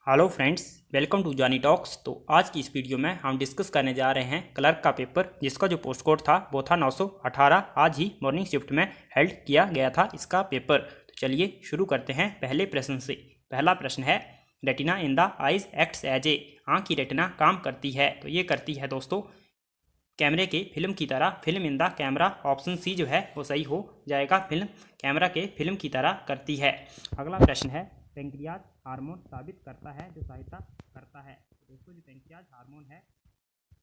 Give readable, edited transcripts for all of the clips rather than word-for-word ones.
Hello friends, welcome to जानी talks. तो आज की इस वीडियो में हम डिस्कस करने जा रहे हैं क्लर्क का पेपर, जिसका जो पोस्ट कोड था वो था 918। आज ही मॉर्निंग शिफ्ट में हेल्ड किया गया था इसका पेपर। तो चलिए शुरू करते हैं पहले प्रश्न से। पहला प्रश्न है, retina in the eyes acts as a, आँख की रेटिना काम करती है। तो ये करती है दोस्तों कैमरे के फिल्म की तरह। Film in the camera, option C जो है वो सही हो जाएगा। फिल्म कैमरा के फिल्म की तरह करती है। अगला प्रश्न है, पेंक्रियाज हार्मोन साबित करता है जो सहायता करता है। तो दोस्तों जो पेंक्रियाज हार्मोन है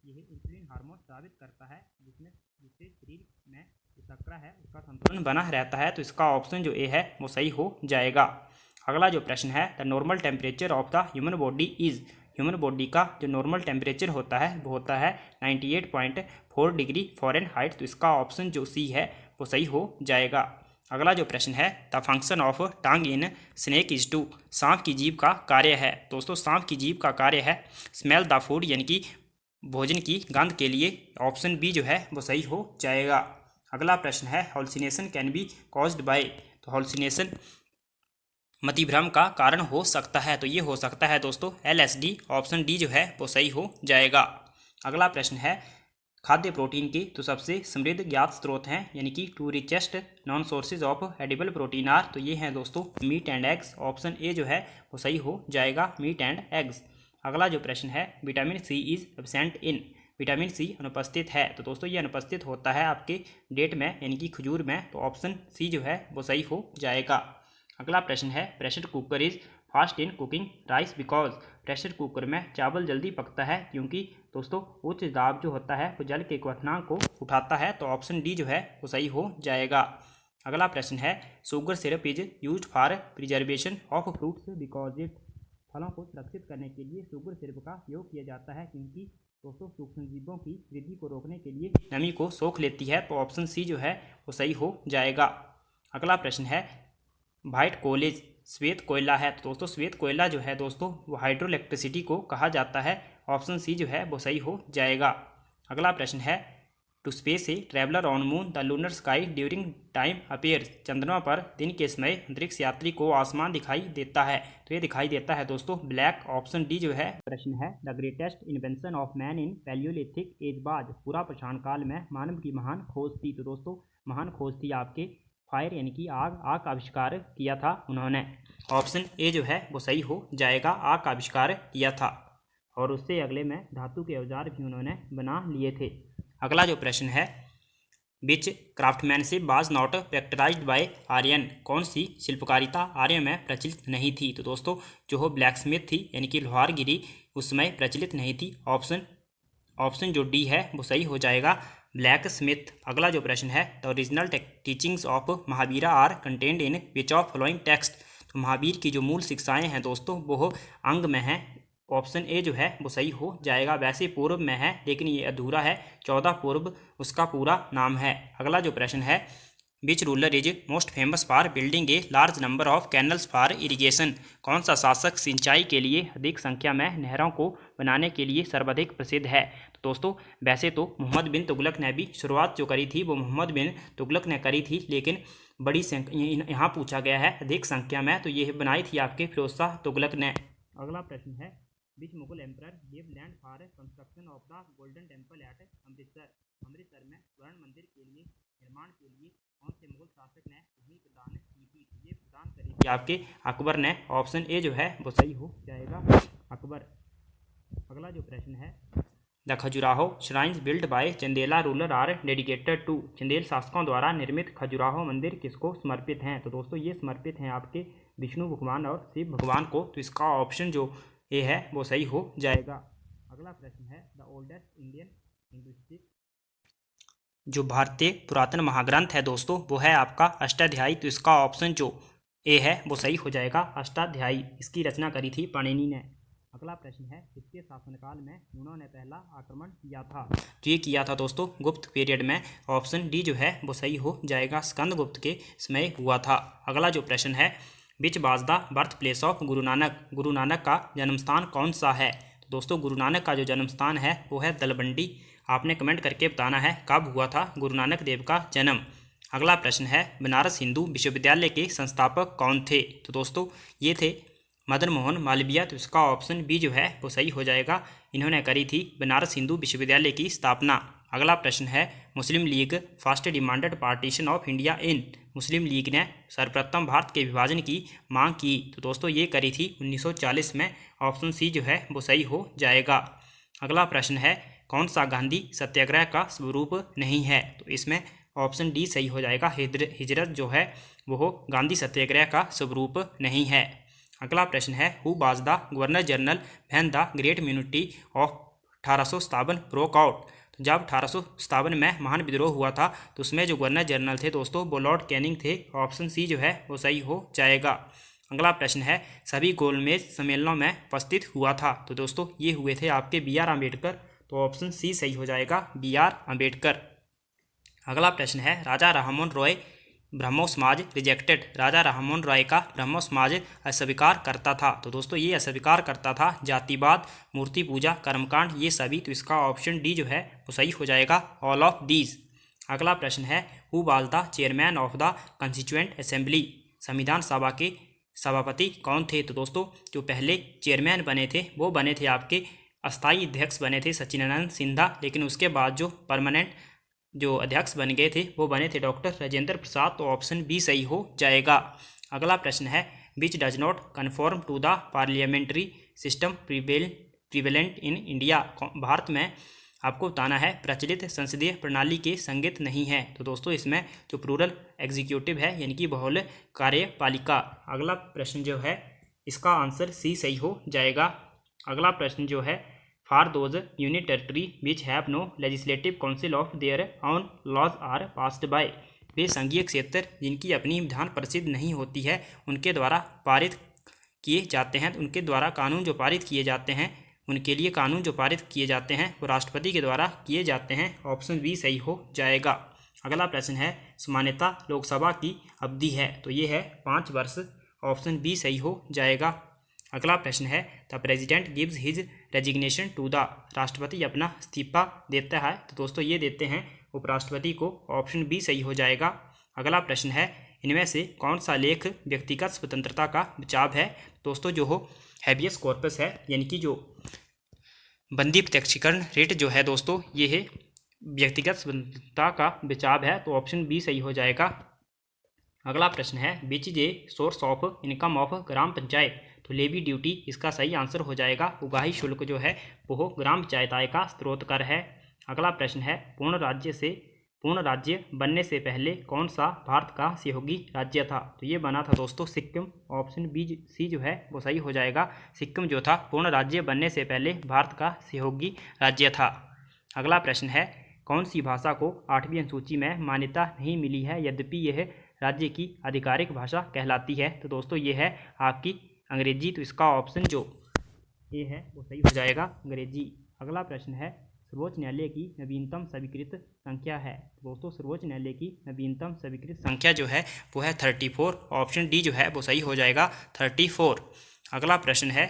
यह इंसुलिन हार्मोन साबित करता है, जिससे शरीर में जो शर्करा है उसका संतुलन बना रहता है। तो इसका ऑप्शन जो ए है वो सही हो जाएगा। अगला जो प्रश्न है, the normal temperature of the human body is, human body का जो नॉर्मल टेम्परेचर होता है वो होता है 98.4 डिग्री फ़ारेनहाइट। तो इसका ऑप्शन जो सी है वो सही हो जाएगा। अगला जो प्रश्न है, the function of tongue in snake is to, सांप की जीभ का कार्य है। दोस्तों सांप की जीभ का कार्य है स्मेल द फूड, यानी कि भोजन की गंध के लिए। ऑप्शन बी जो है वो सही हो जाएगा। अगला प्रश्न है, हॉल्सिनेशन कैन बी कॉज्ड बाय, तो हॉल्सिनेशन मतिभ्रम का कारण हो सकता है। तो ये हो सकता है दोस्तों LSD। ऑप्शन डी जो है वो सही हो जाएगा। अगला प्रश्न है, खाद्य प्रोटीन के तो सबसे समृद्ध ज्ञात स्रोत हैं, यानी कि two richest non sources of edible protein are, तो ये हैं दोस्तों meat and eggs. Option A जो है वो सही हो जाएगा, मीट एंड एग्स। अगला जो प्रश्न है, vitamin C is absent in, vitamin C अनुपस्थित है। तो दोस्तों ये अनुपस्थित होता है आपके डेट में, यानी कि खजूर में। तो ऑप्शन सी जो है वो सही हो जाएगा। अगला प्रश्न है, pressure cooker is fast in cooking rice because, pressure cooker में चावल जल्दी पकता है क्योंकि दोस्तों उच्च दाब जो होता है वो जल के क्वथनांक को उठाता है। तो ऑप्शन डी जो है वो सही हो जाएगा। अगला प्रश्न है, sugar syrup is use for preservation of fruits because it, फलों को सुरक्षित करने के लिए शुगर सिरप का उपयोग किया जाता है क्योंकि दोस्तों सूक्ष्मजीवों की वृद्धि को रोकने के लिए नमी को सोख लेती है। तो ऑप्शन सी जो है वो सही हो जाएगा। अगला प्रश्न है, व्हाइट कोलेज श्वेत कोयला है। तो दोस्तों श्वेत कोयला जो है दोस्तों वो हाइड्रो इलेक्ट्रिसिटी को कहा जाता है। ऑप्शन सी जो है वो सही हो जाएगा। अगला प्रश्न है, to space a traveller on moon the lunar sky during time appears, चंद्रमा पर दिन के समय अंतरिक्ष यात्री को आसमान दिखाई देता है। तो ये दिखाई देता है दोस्तों ब्लैक। ऑप्शन डी जो है। प्रश्न है, the greatest invention of man in Palaeolithic age बाज, पूरा प्रशांत काल में मानव की महान खोज थी। तो दोस्तों महान खोज थी आपके फायर, यानी कि आग का आविष्कार किया था उन्होंने। ऑप्शन ए जो है वो सही हो जाएगा, आग का आविष्कार किया था और उससे अगले में धातु के औजार भी उन्होंने बना लिए थे। अगला जो प्रश्न है, which craftsmanship was not factorized by Aryan, कौन सी शिल्पकारिता आर्य में प्रचलित नहीं थी। तो दोस्तों जो हो ब्लैक स्मिथ थी, यानी कि लोहारगिरी उस समय प्रचलित नहीं थी। ऑप्शन जो डी है वो सही हो जाएगा, ब्लैक स्मिथ। अगला जो प्रश्न है, the original teachings of Mahavira are contained in which of following text, तो महावीर की जो मूल शिक्षाएं हैं दोस्तों वो अंग में हैं। ऑप्शन ए जो है वो सही हो जाएगा। वैसे पूर्व में है लेकिन ये अधूरा है, 14 पूर्व उसका पूरा नाम है। अगला जो प्रश्न है, which ruler is most famous for building a large number of canals for irrigation, कौन सा शासक सिंचाई के लिए अधिक संख्या में नहरों को बनाने के लिए सर्वाधिक प्रसिद्ध है। तो दोस्तों वैसे तो मोहम्मद बिन तुगलक ने भी शुरुआत जो करी थी वो मोहम्मद बिन तुगलक ने करी थी, लेकिन बड़ी यहाँ पूछा गया है अधिक संख्या में, तो ये बनाई थी आपके फिरोज शाह तुगलक ने। अगला प्रश्न है, which Mughal emperor give land for construction of the golden temple at Amritsar, Amritsar में स्वर्ण मंदिर के लिए निर्माण के लिए कौन से मुगल शासक ने भूमि प्रदान की थी। ये प्रदान करी थी आपके अकबर ने। ऑप्शन ए जो है वो सही हो जाएगा, अकबर। अगला जो प्रश्न है, the Khajuraho shrines built by Chandela ruler are dedicated to, Chandel शासकों द्वारा निर्मित खजुराहो मंदिर किसको समर्पित हैं। तो दोस्तों ये समर्पित हैं आपके विष्णु भगवान और शिव भगवान को। तो इसका ऑप्शन जो ए है वो सही हो जाएगा। अगला प्रश्न है, द ओल्डेस्ट इंडियन लिंग्विस्टिक, जो भारतीय पुरातन महाग्रंथ है दोस्तों वो है आपका अष्टाध्यायी। तो इसका ऑप्शन जो ए है वो सही हो जाएगा, अष्टाध्यायी। इसकी रचना करी थी पाणिनि ने। अगला प्रश्न है, किसके शासनकाल में हुनों ने पहला आक्रमण किया था। तो ये किया था दोस्तों गुप्त पीरियड में। ऑप्शन डी जो है वो सही हो जाएगा, स्कंदगुप्त के समय हुआ था। अगला जो प्रश्न है, which was the birth place of Guru Nanak, Guru Nanak का जन्म स्थान कौन सा है। तो दोस्तों गुरु नानक का जो जन्म स्थान है वो है दलबंडी। आपने कमेंट करके बताना है कब हुआ था गुरु नानक देव का जन्म। अगला प्रश्न है, बनारस हिंदू विश्वविद्यालय के संस्थापक कौन थे। तो दोस्तों ये थे मदन मोहन मालवीय, तो इसका ऑप्शन बी जो है वो सही हो जाएगा। इन्होंने करी थी बनारस हिंदू विश्वविद्यालय की स्थापना। अगला प्रश्न है, Muslim League first demanded partition of India in, Muslim League ने सर्वप्रथम भारत के विभाजन की मांग की, तो दोस्तों ये करी थी 1940 में। ऑप्शन सी जो है वो सही हो जाएगा। अगला प्रश्न है, कौन सा गांधी सत्याग्रह का स्वरूप नहीं है, तो इसमें ऑप्शन डी सही हो जाएगा। हिजरत जो है वो गांधी सत्याग्रह का स्वरूप नहीं है। अगला प्रश्न है, who was the governor general when the great mutiny of 1857 broke out, तो जब 1857 में महान विद्रोह हुआ था तो उसमें जो गवर्नर जनरल थे दोस्तों वो लॉर्ड कैनिंग थे। ऑप्शन सी जो है वो सही हो जाएगा। अगला प्रश्न है, सभी गोलमेज सम्मेलनों में उपस्थित हुआ था, तो दोस्तों ये हुए थे आपके बी आर अम्बेडकर, तो ऑप्शन सी सही हो जाएगा, बी आर अम्बेडकर। अगला प्रश्न है, राजा राममोहन रॉय ब्रह्मो समाज रिजेक्टेड, राजा राममोहन रॉय का ब्रह्मो समाज अस्वीकार करता था, तो दोस्तों ये अस्वीकार करता था जातिवाद, मूर्ति पूजा, कर्मकांड, ये सभी, तो इसका ऑप्शन डी जो है वो सही हो जाएगा, ऑल ऑफ दीज। अगला प्रश्न है, who was the chairman of the constituent assembly, संविधान सभा के सभापति कौन थे, तो दोस्तों जो पहले चेयरमैन बने थे वो बने थे आपके अस्थायी अध्यक्ष बने थे सच्चिदानंद सिन्हा, लेकिन उसके बाद जो परमानेंट जो अध्यक्ष बन गए थे वो बने थे डॉक्टर राजेंद्र प्रसाद, तो ऑप्शन बी सही हो जाएगा। अगला प्रश्न है, which does not conform to the parliamentary system prevalent in India, Bharat में आपको बताना है प्रचलित संसदीय प्रणाली के संगत नहीं है, तो दोस्तों इसमें जो प्लूरल एग्जीक्यूटिव है यानी कि बहुल कार्यपालिका। अगला प्रश्न जो है इसका आंसर सी सही हो जाएगा। अगला प्रश्न जो है, for those union territory which have no legislative council of their own laws are passed by, वे संघीय क्षेत्र जिनकी अपनी विधान परिषद नहीं होती है उनके द्वारा पारित किए जाते हैं, उनके द्वारा कानून जो पारित किए जाते हैं, उनके लिए कानून जो पारित किए जाते हैं वो राष्ट्रपति के द्वारा किए जाते हैं। ऑप्शन बी सही हो जाएगा। अगला प्रश्न है, सामान्यता लोकसभा की अवधि है, तो ये है 5 वर्ष। ऑप्शन बी सही हो जाएगा। अगला प्रश्न है, the president gives his resignation to the, राष्ट्रपति अपना इस्तीफा देता है, तो दोस्तों ये देते हैं उपराष्ट्रपति को। ऑप्शन बी सही हो जाएगा। अगला प्रश्न है, इनमें से कौन सा लेख व्यक्तिगत स्वतंत्रता का बचाव है, दोस्तों जो हो हैबियस कॉर्पस है, यानी कि जो बंदी प्रत्यक्षीकरण रेट जो है दोस्तों ये है व्यक्तिगत स्वतंत्रता का बचाव है, तो ऑप्शन बी सही हो जाएगा। अगला प्रश्न है, which is a source of income of gram panchayat, तो लेवी ड्यूटी इसका सही आंसर हो जाएगा। उगाही शुल्क जो है वो ग्राम पंचायत आय का स्रोत कर है। अगला प्रश्न है, पूर्ण राज्य बनने से पहले कौन सा भारत का सहयोगी राज्य था, तो ये बना था दोस्तों सिक्किम। ऑप्शन बी सी जो है वो सही हो जाएगा। सिक्किम जो था पूर्ण राज्य बनने से पहले भारत का सहयोगी राज्य था। अगला प्रश्न है, कौन सी भाषा को 8वीं अनुसूची में मान्यता नहीं मिली है यद्यपि यह राज्य की आधिकारिक भाषा कहलाती है, तो दोस्तों ये है आपकी अंग्रेजी, तो इसका ऑप्शन जो ए है वो सही हो जाएगा, अंग्रेजी। अगला प्रश्न है, सर्वोच्च न्यायालय की नवीनतम स्वीकृत संख्या है, दोस्तों सर्वोच्च न्यायालय की नवीनतम स्वीकृत संख्या जो है वो है 34। ऑप्शन डी जो है वो सही हो जाएगा, 34। अगला प्रश्न है,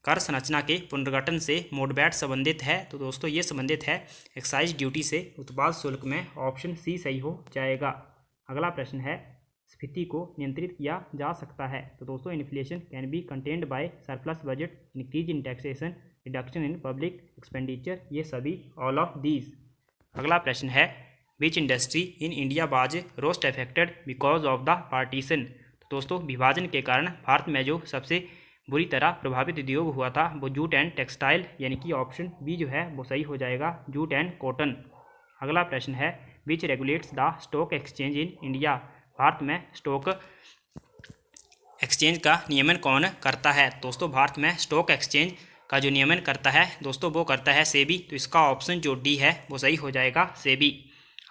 कर संरचना के पुनर्गठन से मोडबैट संबंधित है, तो दोस्तों ये संबंधित है एक्साइज ड्यूटी से उत्पाद शुल्क में। ऑप्शन सी सही हो जाएगा। अगला प्रश्न है, स्फीति को नियंत्रित किया जा सकता है, तो दोस्तों inflation can be contained by surplus budget, increase in taxation, reduction in public expenditure, ये सभी ऑल ऑफ दीज। अगला प्रश्न है, which industry in India was most affected because of the partition, तो दोस्तों विभाजन के कारण भारत में जो सबसे बुरी तरह प्रभावित उद्योग हुआ था वो जूट एंड टेक्सटाइल, यानी कि ऑप्शन बी जो है वो सही हो जाएगा, जूट एंड कॉटन। अगला प्रश्न है, which regulates the stock exchange in India, Bharat में स्टॉक एक्सचेंज का नियमन कौन करता है, दोस्तों भारत में स्टॉक एक्सचेंज का जो नियमन करता है दोस्तों वो करता है सेबी, तो इसका ऑप्शन जो डी है वो सही हो जाएगा, सेबी।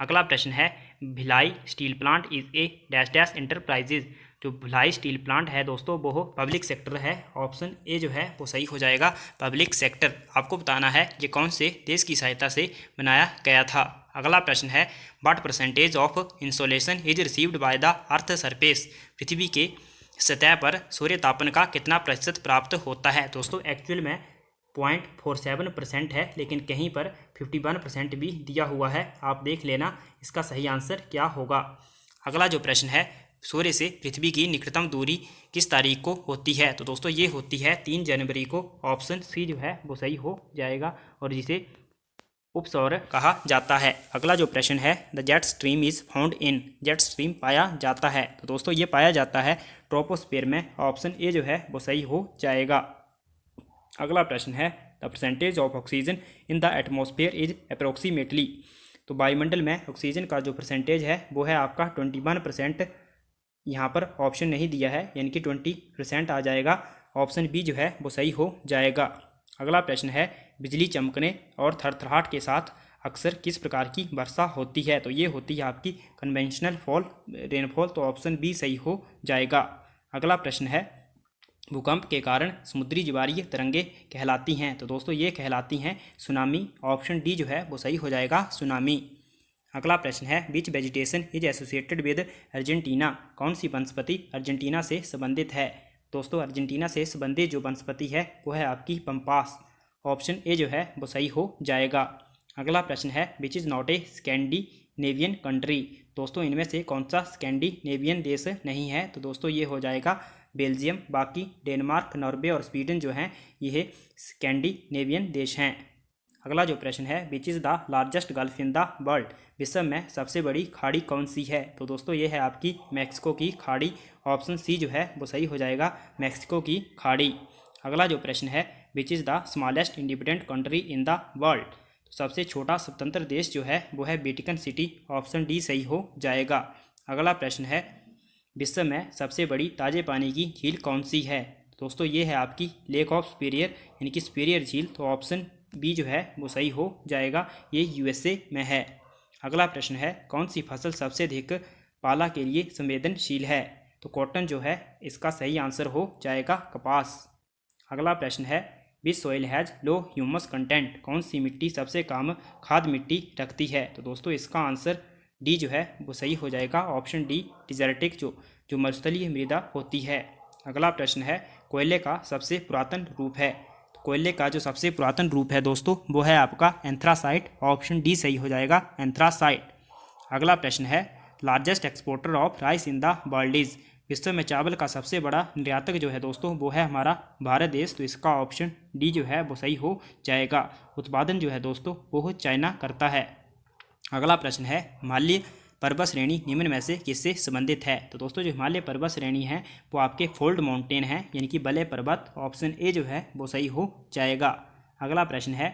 अगला प्रश्न है, Bhilai steel plant is a dash dash enterprises, जो भिलाई स्टील प्लांट है दोस्तों वो पब्लिक सेक्टर है। ऑप्शन ए जो है वो सही हो जाएगा, पब्लिक सेक्टर। आपको बताना है ये कौन से देश की सहायता से बनाया गया था। अगला प्रश्न है, what percentage of insolation is received by the earth surface, पृथ्वी के सतह पर सूर्य तापन का कितना प्रतिशत प्राप्त होता है, दोस्तों एक्चुअल में 0.47% है, लेकिन कहीं पर 51% भी दिया हुआ है, आप देख लेना इसका सही आंसर क्या होगा। अगला जो प्रश्न है, सूर्य से पृथ्वी की निकटतम दूरी किस तारीख को होती है? तो दोस्तों ये होती है 3 जनवरी को। ऑप्शन सी जो है वो सही हो जाएगा, और जिसे उपसौर कहा जाता है। अगला जो प्रश्न है, the jet stream is found in, jet stream पाया जाता है। तो दोस्तों ये पाया जाता है ट्रोपोस्फीयर में। ऑप्शन ए जो है वो सही हो जाएगा। अगला प्रश्न है, the percentage of oxygen in the atmosphere is approximately. तो वायुमंडल में ऑक्सीजन का जो परसेंटेज है वो है आपका 21%। यहाँ पर ऑप्शन नहीं दिया है, यानी कि 20% आ जाएगा। ऑप्शन बी जो है वो सही हो जाएगा। अगला प्रश्न है, बिजली चमकने और थरथराहट के साथ अक्सर किस प्रकार की वर्षा होती है? तो ये होती है आपकी कन्वेंशनल रेनफॉल। तो ऑप्शन बी सही हो जाएगा। अगला प्रश्न है, भूकंप के कारण समुद्री ज्वारीय तरंगे कहलाती हैं। तो दोस्तों ये कहलाती हैं सुनामी। ऑप्शन डी जो है वो सही हो जाएगा, सुनामी। अगला प्रश्न है, which vegetation is associated with Argentina. कौन सी वनस्पति अर्जेंटीना से संबंधित है? दोस्तों अर्जेंटीना से संबंधित जो वनस्पति है वो है आपकी पंपास। ऑप्शन ए जो है वो सही हो जाएगा। अगला प्रश्न है, which is not a Scandinavian country. दोस्तों इनमें से कौन सा स्कैंडिनेवियन देश नहीं है? तो दोस्तों ये हो जाएगा बेल्जियम। बाकी डेनमार्क, नॉर्वे और स्वीडन जो हैं ये स्कैंडिनेवियन देश हैं। अगला जो प्रश्न है, which is the largest gulf in the world. विश्व में सबसे बड़ी खाड़ी कौन सी है? तो दोस्तों ये है आपकी मैक्सिको की खाड़ी। ऑप्शन सी जो है वो सही हो जाएगा, मैक्सिको की खाड़ी। अगला जो प्रश्न है, which is the smallest independent country in the world. तो सबसे छोटा स्वतंत्र देश जो है वो है वेटिकन सिटी। ऑप्शन डी सही हो जाएगा। अगला प्रश्न है, विश्व में सबसे बड़ी ताजे पानी की झील कौन सी है? दोस्तों ये है आपकी लेक ऑफ सुपीरियर, यानी कि सुपीरियर झील। तो ऑप्शन बी जो है वो सही हो जाएगा, ये यूएसए में है। अगला प्रश्न है, कौन सी फसल सबसे अधिक पाला के लिए संवेदनशील है? तो कॉटन जो है इसका सही आंसर हो जाएगा, कपास। अगला प्रश्न है, विच soil has low humus content. कौन सी मिट्टी सबसे कम खाद मिट्टी रखती है? तो दोस्तों इसका आंसर डी जो है वो सही हो जाएगा, ऑप्शन डी डिजर्टिक जो मरुस्थलीय मृदा होती है। अगला प्रश्न है, कोयले का सबसे पुरातन रूप है। तो कोयले का जो सबसे पुरातन रूप है दोस्तों वो है आपका एंथ्रासाइट। ऑप्शन डी सही हो जाएगा, एंथ्रासाइट। अगला प्रश्न है, largest exporter of rice in the world is. विश्व में चावल का सबसे बड़ा निर्यातक जो है दोस्तों वो है हमारा भारत देश। तो इसका ऑप्शन डी जो है वो सही हो जाएगा। उत्पादन जो है दोस्तों वो चाइना करता है। अगला प्रश्न है, हिमालय पर्वत श्रेणी निम्न में से किससे संबंधित है? तो दोस्तों जो हिमालय पर्वत श्रेणी है वो आपके फोल्ड माउंटेन है, यानी कि बलय पर्वत। ऑप्शन ए जो है वो सही हो जाएगा। अगला प्रश्न है,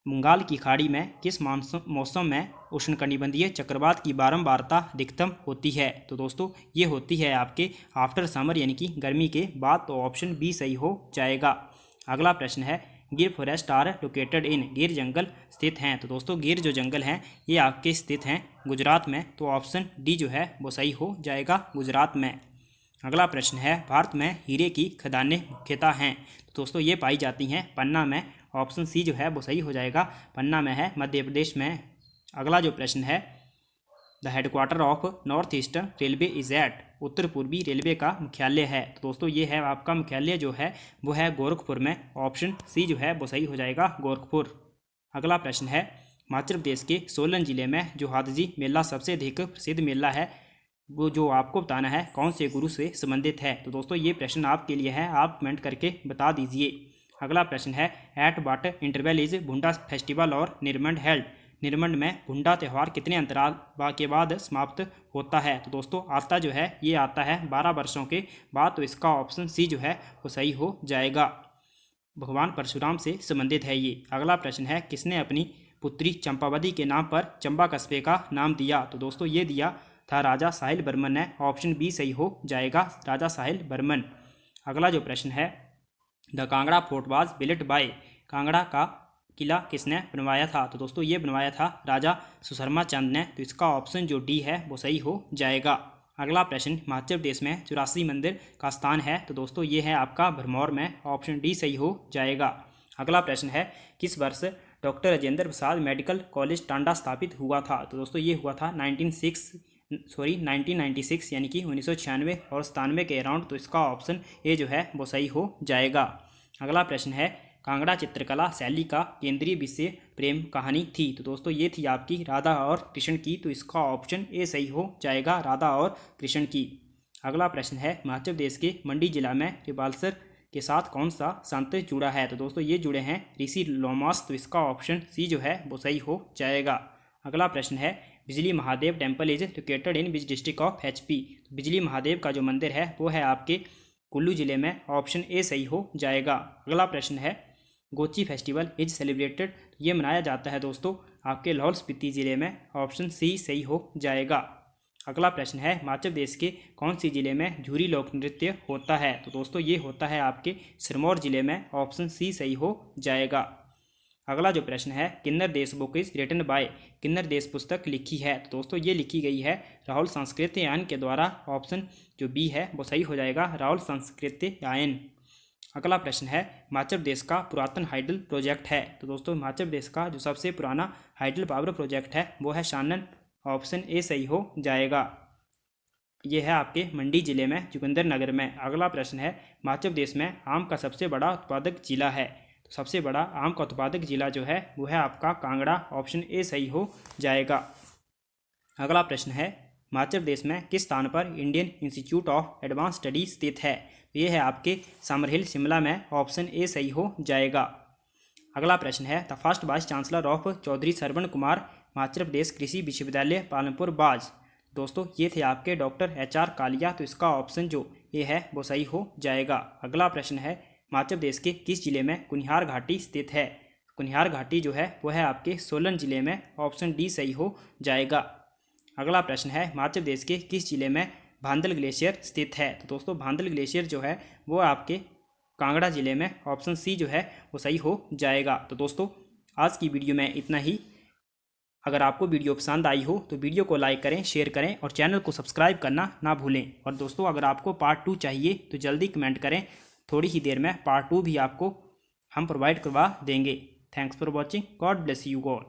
बंगाल की खाड़ी में किस मौसम में उष्णकटिबंधीय चक्रवात की बारंबारता अधिकतम होती है? तो दोस्तों ये होती है आपके आफ्टर समर, यानी कि गर्मी के बाद। तो ऑप्शन बी सही हो जाएगा। अगला प्रश्न है, गिर फॉरेस्ट आर लोकेटेड इन। गिर जंगल स्थित हैं। तो दोस्तों गिर जो जंगल हैं ये आपके स्थित हैं गुजरात में। तो ऑप्शन डी जो है वो सही हो जाएगा, गुजरात में। अगला प्रश्न है, भारत में हीरे की खदानें मुख्यतः हैं। तो दोस्तों ये पाई जाती हैं पन्ना में। ऑप्शन सी जो है वो सही हो जाएगा, पन्ना में है, मध्य प्रदेश में। अगला जो प्रश्न है, the headquarter of north eastern railway is at. उत्तर पूर्वी रेलवे का मुख्यालय है। तो दोस्तों ये है आपका मुख्यालय जो है वो है गोरखपुर में। ऑप्शन सी जो है वो सही हो जाएगा, गोरखपुर। अगला प्रश्न है, हिमाचल प्रदेश के सोलन जिले में जो हाथजी मेला सबसे अधिक प्रसिद्ध मेला है वो जो आपको बताना है कौन से गुरु से संबंधित है। तो दोस्तों ये प्रश्न आपके लिए है, आप कमेंट करके बता दीजिए। अगला प्रश्न है, at what interval is Bhunda festival और निर्मंड हेल्ड। निर्मंड में भुंडा त्यौहार कितने अंतराल के बाद समाप्त होता है? तो दोस्तों आता जो है ये आता है 12 वर्षों के बाद। तो इसका ऑप्शन सी जो है वो सही हो जाएगा, भगवान परशुराम से संबंधित है ये। अगला प्रश्न है, किसने अपनी पुत्री चंपावती के नाम पर चंबा कस्बे का नाम दिया? तो दोस्तों ये दिया था राजा साहिल वर्मन ने। ऑप्शन बी सही हो जाएगा, राजा साहिल वर्मन। अगला जो प्रश्न है, the Kangra fort was built by. Kangra का किला किसने बनवाया था? तो दोस्तों ये बनवाया था राजा सुशर्मा चंद ने। तो इसका ऑप्शन जो डी है वो सही हो जाएगा। अगला प्रश्न, हिमाचल प्रदेश में 84 मंदिर का स्थान है। तो दोस्तों ये है आपका भरमौर में। ऑप्शन डी सही हो जाएगा। अगला प्रश्न है, किस वर्ष doctor Rajendra Prasad medical college Tanda स्थापित हुआ था? तो दोस्तों ये हुआ था 1996, यानी कि 1996 और 97 के अराउंड। तो इसका ऑप्शन ए जो है वो सही हो जाएगा। अगला प्रश्न है, कांगड़ा चित्रकला शैली का केंद्रीय विषय प्रेम कहानी थी। तो दोस्तों ये थी आपकी राधा और कृष्ण की, तो इसका ऑप्शन ए सही हो जाएगा, राधा और कृष्ण की। अगला प्रश्न है हिमाचल प्रदेश के मंडी जिला में रिवाल्सर के साथ कौन सा संत जुड़ा है। तो दोस्तों ये जुड़े हैं ऋषि लोमास, तो इसका ऑप्शन सी जो है वो सही हो जाएगा। अगला प्रश्न है बिजली Mahadev temple is located in which district of HP। तो बिजली महादेव का जो मंदिर है वो है आपके कुल्लू जिले में, ऑप्शन ए सही हो जाएगा। अगला प्रश्न है गोची फेस्टिवल इज सेलिब्रेटेड, ये मनाया जाता है दोस्तों आपके लाहौल स्पीति जिले में, ऑप्शन सी सही हो जाएगा। अगला प्रश्न है हिमाचल प्रदेश के कौन सी जिले में झूरी लोक नृत्य होता है। तो दोस्तों ये होता है आपके सिरमौर जिले में, ऑप्शन सी सही हो जाएगा। अगला जो प्रश्न है किन्नर देश बुक इज रिटन बाय, किन्नर देश पुस्तक लिखी है। तो दोस्तों ये लिखी गई है राहुल सांस्कृत्यायन के द्वारा, ऑप्शन जो बी है वो सही हो जाएगा, राहुल सांस्कृत्यायन। अगला प्रश्न है हिमाचल प्रदेश का पुरातन हाइडल प्रोजेक्ट है। तो दोस्तों हिमाचल प्रदेश का जो सबसे पुराना हाइडल पावर प्रोजेक्ट है वो है शानन, ऑप्शन ए सही हो जाएगा। ये है आपके मंडी जिले में, जोगिंद्रनगर में। अगला प्रश्न है हिमाचल प्रदेश में आम का सबसे बड़ा उत्पादक जिला है। तो सबसे बड़ा आम का उत्पादक जिला जो है वो है आपका कांगड़ा, ऑप्शन ए सही हो जाएगा। अगला प्रश्न है हिमाचल प्रदेश में किस स्थान पर Indian institute of advance study स्थित है। तो ये है आपके समरहिल शिमला में, ऑप्शन ए सही हो जाएगा। अगला प्रश्न है the first vice chancellor of Chaudhary Shravan Kumar Himachal Pradesh Krishi Vishvavidyalaya Palampur बाज। दोस्तों ये थे आपके डॉक्टर HR कालिया, तो इसका ऑप्शन जो ये है वो सही हो जाएगा। अगला प्रश्न है हिमाचल प्रदेश के किस जिले में कुनिहार घाटी स्थित है। कुनिहार घाटी जो है वो है आपके सोलन जिले में, ऑप्शन डी सही हो जाएगा। अगला प्रश्न है हिमाचल प्रदेश के किस जिले में भांदल ग्लेशियर स्थित है। तो दोस्तों भांदल ग्लेशियर जो है वो आपके कांगड़ा जिले में, ऑप्शन सी जो है वो सही हो जाएगा। तो दोस्तों आज की वीडियो में इतना ही। अगर आपको वीडियो पसंद आई हो तो वीडियो को लाइक करें, शेयर करें और चैनल को सब्सक्राइब करना ना भूलें। और दोस्तों अगर आपको पार्ट 2 चाहिए तो जल्दी कमेंट करें, थोड़ी ही देर में पार्ट 2 भी आपको हम प्रोवाइड करवा देंगे। Thanks for watching, God bless you all.